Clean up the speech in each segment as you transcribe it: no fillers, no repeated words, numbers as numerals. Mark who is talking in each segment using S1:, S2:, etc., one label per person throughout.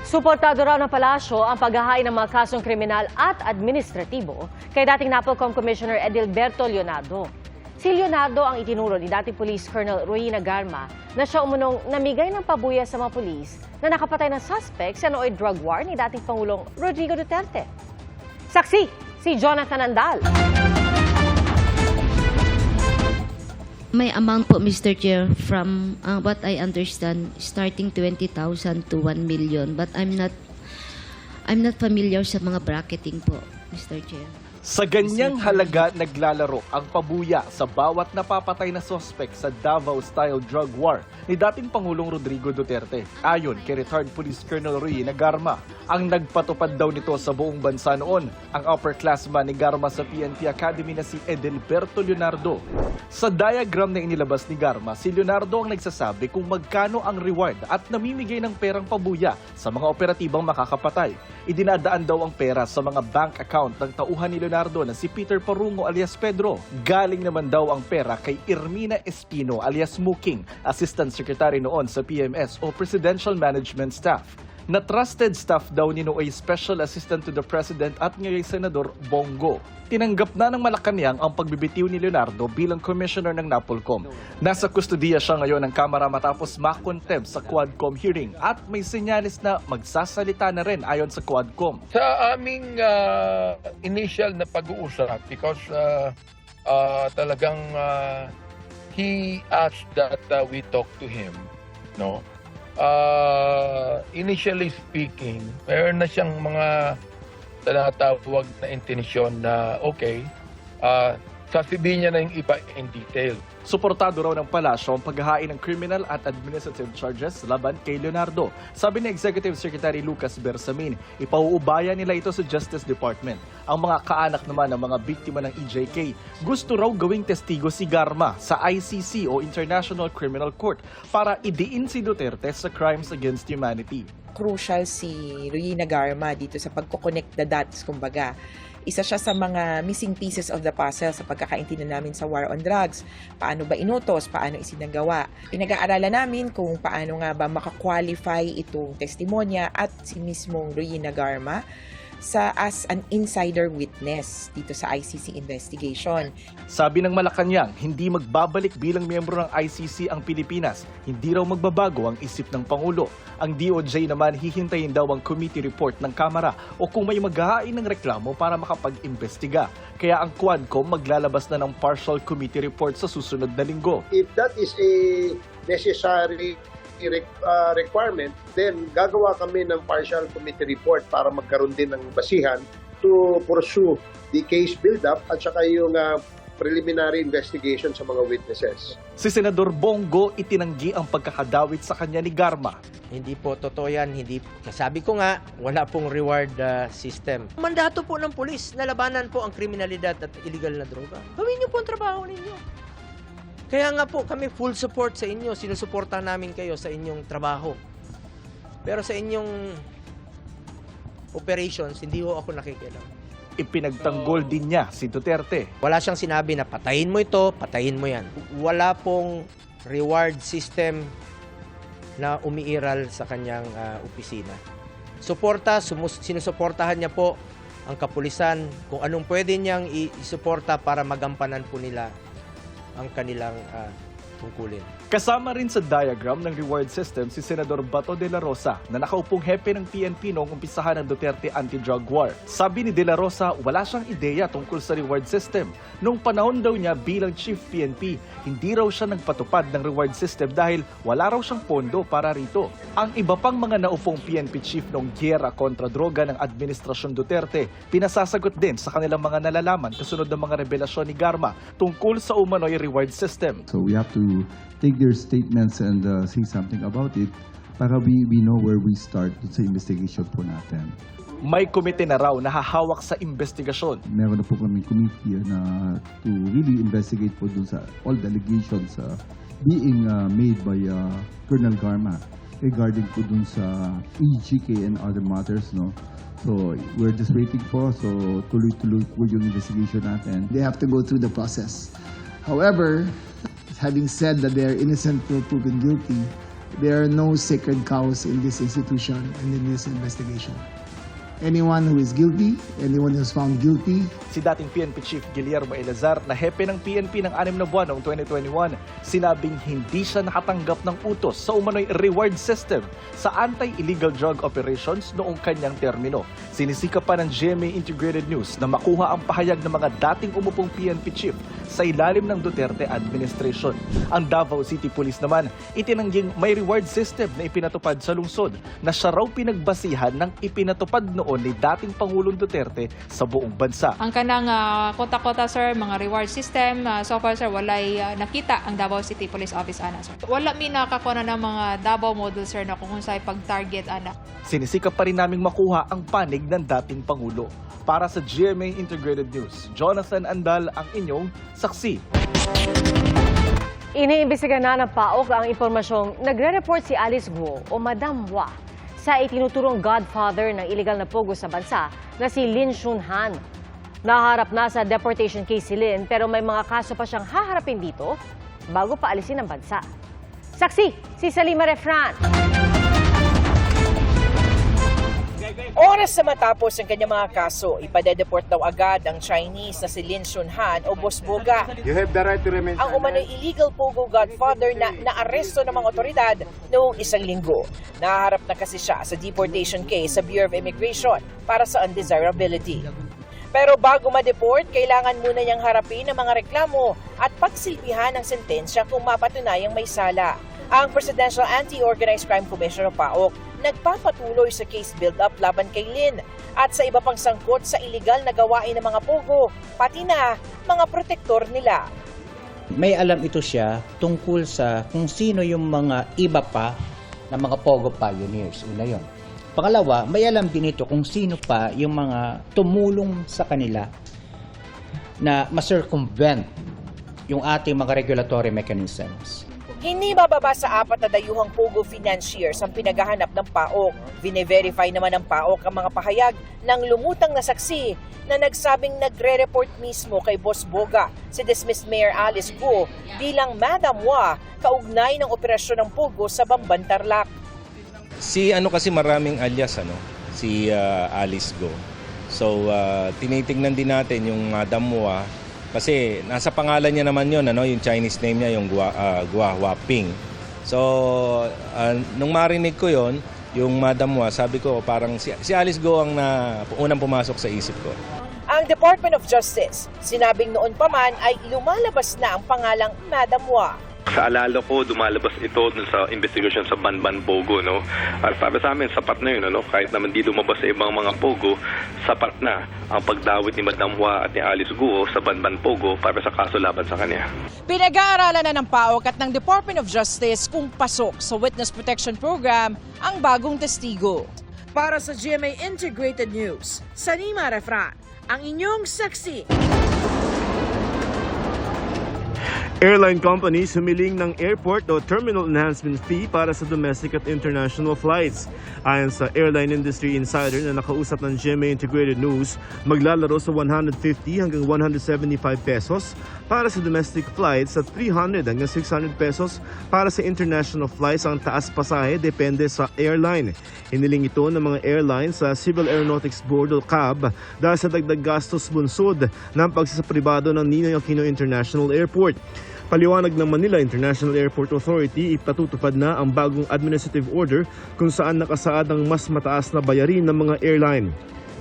S1: Suportado raw ng palasyo ang paghahain ng mga kasong kriminal at administratibo kay dating NAPOLCOM Commissioner Edilberto Leonardo. Si Leonardo ang itinuro ni dating Police Colonel Ruina Garma na siya umunong namigay ng pabuya sa mga pulis na nakapatay ng suspect sa nooy drug war ni dating Pangulong Rodrigo Duterte. Saksi, si Jonathan Andal.
S2: May amount po, Mr. Chair, from what I understand, starting 20,000 to 1 million. But I'm not familiar sa mga bracketing po, Mr. Chair.
S3: Sa ganyang halaga naglalaro ang pabuya sa bawat napapatay na suspect sa Davao-style drug war ni dating Pangulong Rodrigo Duterte. Ayon kay retired Police Colonel Ruina Garma, ang nagpatupad daw nito sa buong bansa noon ang upperclassman ni Garma sa PNP Academy na si Edilberto Leonardo. Sa diagram na inilabas ni Garma, si Leonardo ang nagsasabi kung magkano ang reward at namimigay ng perang pabuya sa mga operatibang makakapatay. Idinadaan daw ang pera sa mga bank account ng tauhan ni Leonardo na si Peter Parungo alias Pedro. Galing naman daw ang pera kay Irmina Espino alias Muking, Assistant Secretary noon sa PMS o Presidential Management Staff. Na trusted staff daw ni Nooy Special Assistant to the President at ngayon Senador Bongo. Tinanggap na ng Malacanang ang pagbibitiw ni Leonardo bilang Commissioner ng NAPOLCOM. Nasa kustodiya siya ngayon ng Kamara matapos makontempt sa Quadcom hearing at may senyalis na magsasalita na rin ayon sa Quadcom.
S4: Sa aming initial na pag-uusap, because talagang he asked that we talk to him, no? Initially speaking, mayroon na siyang mga tinatawag na intensyon na okay, sasabihin niya na yung iba in detail.
S3: Suportado raw ng palasyo ang paghahain ng criminal at administrative charges laban kay Leonardo. Sabi ni Executive Secretary Lucas Bersamin, ipauubaya nila ito sa Justice Department. Ang mga kaanak naman ng mga biktima ng EJK, gusto raw gawing testigo si Garma sa ICC o International Criminal Court para idiin si Duterte sa crimes against humanity.
S5: Crucial si Ruina Garma dito sa pagkoconnect the dots, kumbaga. Isa siya sa mga missing pieces of the puzzle sa pagkakaintindihan namin sa war on drugs. Paano ba inutos? Paano isinagawa? Pinag-aaralan namin kung paano nga ba makakwalify itong testimonya at si mismong Ruina Garma as an insider witness dito sa ICC investigation.
S3: Sabi ng Malacanang, hindi magbabalik bilang miyembro ng ICC ang Pilipinas. Hindi raw magbabago ang isip ng Pangulo. Ang DOJ naman hihintayin daw ang committee report ng Kamara o kung may maghahain ng reklamo para makapag-imbestiga. Kaya ang Quadcom maglalabas na ng partial committee report sa susunod na linggo.
S6: If that is a necessary requirement, then gagawa kami ng partial committee report para magkaroon din ng basihan to pursue the case build-up at saka yung preliminary investigation sa mga witnesses.
S3: Si Senador Bongo itinanggi ang pagkakadawit sa kanya ni Garma.
S7: Hindi po totoo yan. Sabi ko nga, wala pong reward system. Mandato po ng pulis na labanan po ang kriminalidad at illegal na droga. Gawin niyo po ang trabaho ninyo. Kaya nga po kami full support sa inyo. Sinusuporta namin kayo sa inyong trabaho. Pero sa inyong operations, hindi ho ako nakikialam.
S3: Ipinagtanggol din niya si Duterte.
S7: Wala siyang sinabi na patayin mo ito, patayin mo yan. Wala pong reward system na umiiral sa kanyang opisina. Sinusuportahan niya po ang kapulisan kung anong pwede niyang isuporta para magampanan po nila ang kanilang tungkulin.
S3: Kasama rin sa diagram ng reward system si Senador Bato de la Rosa na nakaupong hepe ng PNP noong umpisahan ng Duterte anti-drug war. Sabi ni de la Rosa, wala siyang ideya tungkol sa reward system. Noong panahon daw niya bilang Chief PNP, hindi raw siya nagpatupad ng reward system dahil wala raw siyang pondo para rito. Ang iba pang mga naupong PNP chief noong giyera kontra droga ng Administrasyon Duterte, pinasasagot din sa kanilang mga nalalaman kasunod ng mga revelasyon ni Garma tungkol sa umano'y reward system.
S8: So we have to take their statements and say something about it para we know where we start sa investigation po natin.
S3: May komite na raw na hahawak sa investigasyon.
S8: Meron na po kami committee na to really investigate po dun sa all the allegations being made by Colonel Garma regarding po dun sa EJK and other matters, no? So we're just waiting po, so tuloy-tuloy po yung investigation natin.
S9: They have to go through the process. However, having said that they are innocent until proven guilty, There are no sacred cows in this institution and in this investigation. Anyone who is guilty, anyone who is found guilty,
S3: Si dating PNP Chief Guillermo Elazar na hepe ng PNP ng 6 na buwan noong 2021, sinabing hindi siya nakatanggap ng utos sa umano'y reward system sa anti-illegal drug operations noong kanyang termino. Sinisikap pa ng GMA Integrated News na makuha ang pahayag ng mga dating umupong PNP Chief sa ilalim ng Duterte administration. Ang Davao City Police naman itinangging may reward system na ipinatupad sa lungsod na siya raw pinagbasihan ng ipinatupad noon ni dating Pangulong Duterte sa buong bansa.
S10: Ang kanang kota-kota sir, mga reward system, so far sir, walay nakita ang Davao City Police Office ana sir. Wala mi nakakuna ng mga Davao model sir na kung sa'y pag-target ana.
S3: Sinisikap pa rin naming makuha ang panig ng dating Pangulo. Para sa GMA Integrated News, Jonathan Andal ang inyong saksi.
S1: Iniimbestiga na ng PAOK ang impormasyong nagre-report si Alice Guo o Madam Hua sa itinuturong godfather ng illegal na pogo sa bansa na si Lin Chunhan. Naharap na sa deportation case si Lin pero may mga kaso pa siyang haharapin dito bago paalisin ang bansa. Saksi, si Salima Refran.
S5: Oras na matapos ang kanyang mga kaso, ipadedeport daw agad ang Chinese na si Lin Chunhan o Boss Boga.
S6: You have the right to remain
S5: Ang umano'y illegal pogo godfather na naaresto ng mga otoridad noong 1 linggo. Naharap na kasi siya sa deportation case sa Bureau of Immigration para sa undesirability. Pero bago ma-deport, kailangan muna niyang harapin ang mga reklamo at pagsilbihan ng sentensya kung mapatunayang may sala. Ang Presidential Anti-Organized Crime Commission o PAOK nagpapatuloy sa case build-up laban kay Lin at sa iba pang sangkot sa iligal na gawain ng mga pogo, pati na mga protektor nila.
S11: May alam ito siya tungkol sa kung sino yung mga iba pa na mga pogo pioneers. Una yun. Pangalawa, may alam din ito kung sino pa yung mga tumulong sa kanila na ma-circumvent yung ating mga regulatory mechanisms.
S5: Hindi bababa sa 4 na dayuhang pogo financiers ang pinaghahanap ng PAOK. Vine-verify naman ng PAOK ang mga pahayag ng lumutang na saksi na nagsabing nagre-report mismo kay Boss Boga, si dismissed Mayor Alice Guo, bilang Madam Hua, kaugnay ng operasyon ng pogo sa Bamban, Tarlac.
S12: Si kasi maraming alias si Alice Guo. So tinitingnan din natin yung Madam Hua kasi nasa pangalan niya naman yun, yung Chinese name niya, yung Gua Huaping. So nung marinig ko yon, yung Madam Hua, sabi ko parang si Alice Guo ang unang pumasok sa isip ko.
S5: Ang Department of Justice, sinabing noon pa man ay lumalabas na ang pangalang Madam Hua.
S13: Sa alala ko, dumalabas ito dun sa investigation sa Banban Pogo, no? At para sa amin, sapat na yun, Kahit naman di lumabas sa ibang mga Pogo, sapat na ang pagdawit ni Madam Hua at ni Alice Guo sa Banban Pogo para sa kaso laban sa kanya.
S5: Pinag-aaralan na ng PAOK at ng Department of Justice kung pasok sa Witness Protection Program ang bagong testigo. Para sa GMA Integrated News, Salima Refran, ang inyong saksi.
S14: Airline companies humiling ng airport o terminal enhancement fee para sa domestic at international flights. Ayon sa Airline Industry Insider na nakausap ng GMA Integrated News, maglalaro sa 150 hanggang 175 pesos para sa domestic flights at 300 hanggang 600 pesos para sa international flights. Ang taas pasahe depende sa airline. Hiniling ito ng mga airlines sa Civil Aeronautics Board o CAB dahil sa dagdag gastos bunsod ng pagsasapribado ng Ninoy Aquino International Airport. Paliwanag ng Manila International Airport Authority, ipatutupad na ang bagong administrative order kung saan nakasaad ang mas mataas na bayarin ng mga airline.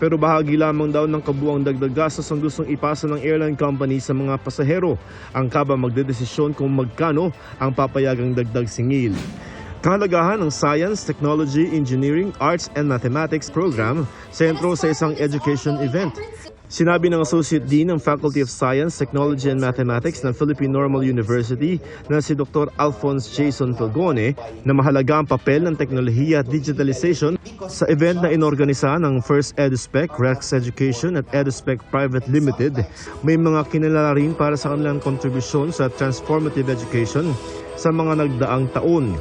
S14: Pero bahagi lamang daw ng kabuang dagdag gastos ang gustong ipasa ng airline company sa mga pasahero. Ang kaba magdedesisyon kung magkano ang papayagang dagdag singil. Kahalagahan ng Science, Technology, Engineering, Arts and Mathematics program sentro sa isang education event. Sinabi ng Associate Dean ng Faculty of Science, Technology and Mathematics ng Philippine Normal University na si Dr. Alphonse Jason Falgone na mahalaga ang papel ng teknolohiya at digitalization sa event na inorganisa ng First EduSpec, Rex Education at EduSpec Private Limited. May mga kinilala rin para sa kanilang kontribusyon sa transformative education sa mga nagdaang taon.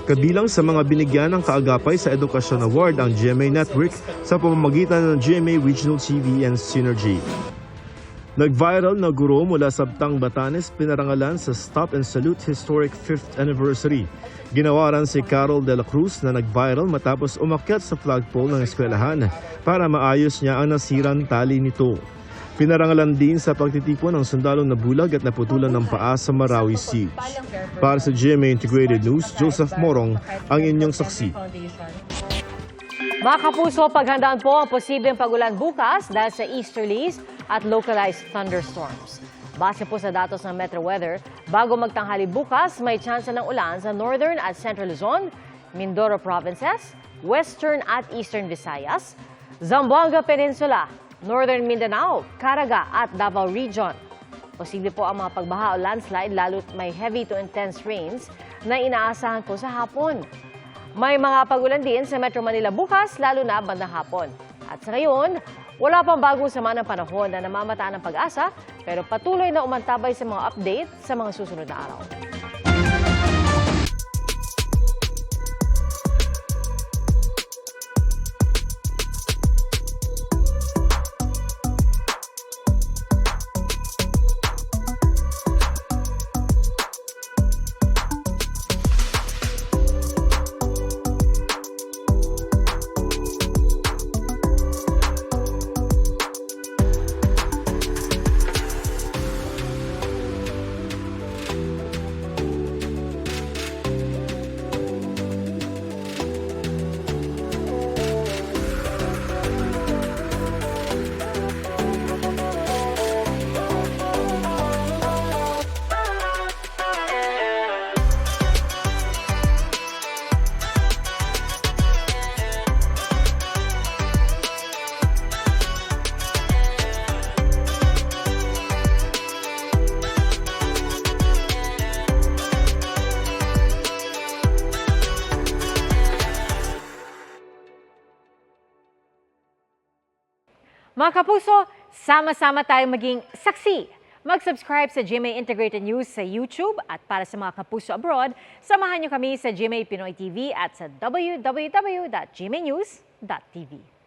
S14: Kabilang sa mga binigyan ng kaagapay sa Edukasyon Award ang GMA Network sa pamamagitan ng GMA Regional TV and Synergy. Nag-viral na guro mula sa Btang, Batanes pinarangalan sa Stop and Salute Historic 5th Anniversary. Ginawaran si Carol de la Cruz na nag-viral matapos umakyat sa flagpole ng eskwelahan para maayos niya ang nasirang tali nito. Pinarangalan din sa pagtitipon ng sundalong nabulag at naputulan ng paa sa Marawi Siege. Para sa GMA Integrated News, Joseph Morong ang inyong saksi.
S1: Mga kapuso, paghandaan po ang posibleng pagulan bukas dahil sa easterlies at localized thunderstorms. Base po sa datos ng Metro Weather, bago magtanghali bukas, may tsansa ng ulan sa Northern at Central Luzon, Mindoro Provinces, Western at Eastern Visayas, Zamboanga Peninsula, Northern Mindanao, Caraga at Davao Region. Posible po ang mga pagbaha o landslide lalo't may heavy to intense rains na inaasahan po sa hapon. May mga pagulan din sa Metro Manila bukas, lalo na bandang hapon. At sa ngayon, wala pang bagong sama ng panahon na namamataan ng pag-asa, pero patuloy na umantabay sa mga update sa mga susunod na araw. Mga kapuso, sama-sama tayong maging saksi. Mag-subscribe sa GMA Integrated News sa YouTube at para sa mga kapuso abroad, samahan niyo kami sa GMA Pinoy TV at sa www.gmanews.tv.